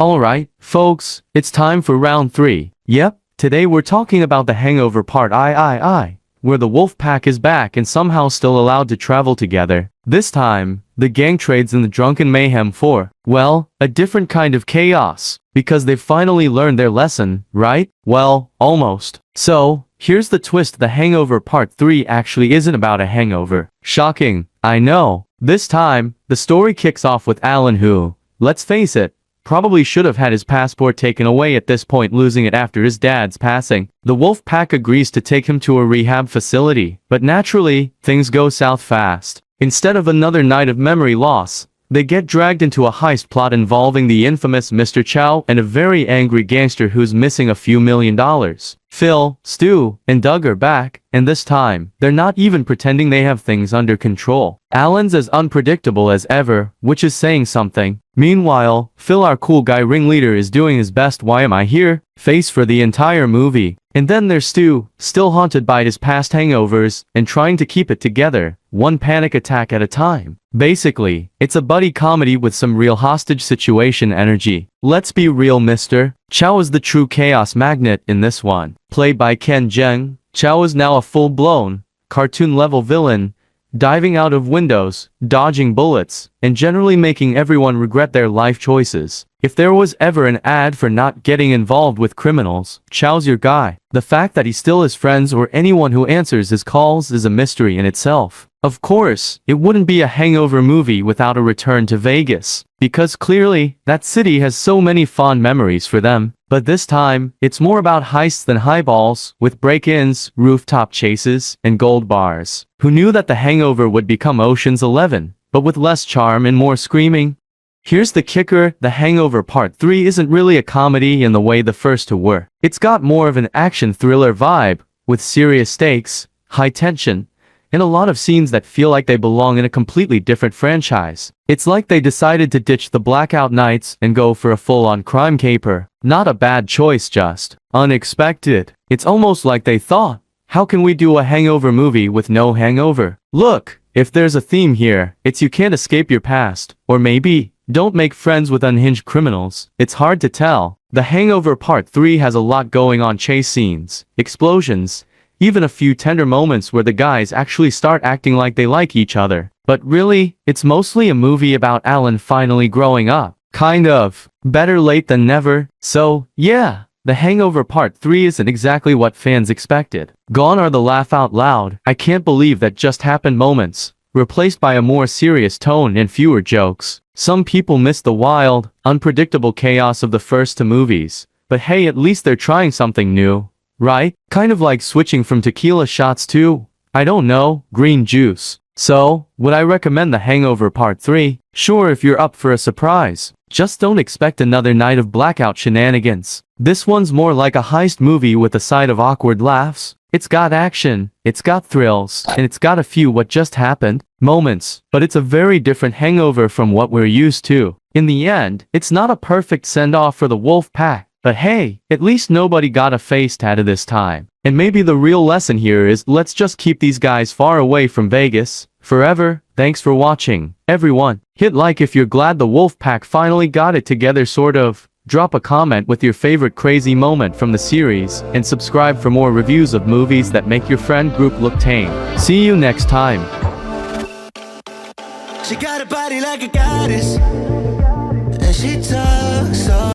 Alright, folks, it's time for round 3. Yep, today we're talking about the Hangover Part III, where the Wolfpack is back and somehow still allowed to travel together. This time, the gang trades in the drunken mayhem for, well, a different kind of chaos, because they've finally learned their lesson, right? Well, almost. So, here's the twist: the Hangover Part 3 actually isn't about a hangover. Shocking, I know. This time, the story kicks off with Alan who, let's face it, probably should have had his passport taken away at this point, losing it after his dad's passing. The Wolfpack agrees to take him to a rehab facility, but naturally, things go south fast. Instead of another night of memory loss, they get dragged into a heist plot involving the infamous Mr. Chow and a very angry gangster who's missing a few $1 million. Phil, Stu, and Doug are back, and this time, they're not even pretending they have things under control. Alan's as unpredictable as ever, which is saying something. Meanwhile, Phil, our cool guy ringleader, is doing his best "why am I here?" face for the entire movie. And then there's Stu, still haunted by his past hangovers, and trying to keep it together, one panic attack at a time. Basically, it's a buddy comedy with some real hostage situation energy. Let's be real, Mr. Chow is the true chaos magnet in this one. Played by Ken Jeong, Chow is now a full-blown, cartoon-level villain, diving out of windows, dodging bullets, and generally making everyone regret their life choices. If there was ever an ad for not getting involved with criminals, Chow's your guy. The fact that he still has friends or anyone who answers his calls is a mystery in itself. Of course, it wouldn't be a hangover movie without a return to Vegas, because clearly, that city has so many fond memories for them. But this time, it's more about heists than highballs, with break-ins, rooftop chases, and gold bars. Who knew that The Hangover would become Ocean's 11, but with less charm and more screaming? Here's the kicker: The Hangover Part 3 isn't really a comedy in the way the first two were. It's got more of an action thriller vibe, with serious stakes, high tension, and a lot of scenes that feel like they belong in a completely different franchise. It's like they decided to ditch the blackout nights and go for a full-on crime caper. Not a bad choice, just unexpected. It's almost like they thought, how can we do a hangover movie with no hangover? Look, if there's a theme here, it's you can't escape your past, or maybe, don't make friends with unhinged criminals. It's hard to tell. The Hangover Part 3 has a lot going on: chase scenes, explosions, even a few tender moments where the guys actually start acting like they like each other. But really, it's mostly a movie about Alan finally growing up. Kind of. Better late than never. So, yeah, The Hangover Part 3 isn't exactly what fans expected. Gone are the laugh out loud, I can't believe that just happened moments, replaced by a more serious tone and fewer jokes. Some people miss the wild, unpredictable chaos of the first two movies. But hey, at least they're trying something new, right? Kind of like switching from tequila shots to, I don't know, green juice. So, would I recommend The Hangover Part 3? Sure, if you're up for a surprise. Just don't expect another night of blackout shenanigans. This one's more like a heist movie with a side of awkward laughs. It's got action, it's got thrills, and it's got a few "what just happened" moments, but it's a very different hangover from what we're used to. In the end, it's not a perfect send-off for the Wolfpack, but hey, at least nobody got a face tattoo this time. And maybe the real lesson here is, let's just keep these guys far away from Vegas forever. Thanks for watching, everyone. Hit like if you're glad the Wolfpack finally got it together, sort of. Drop a comment with your favorite crazy moment from the series, and subscribe for more reviews of movies that make your friend group look tame. See you next time. She got a body like a goddess, and she talks so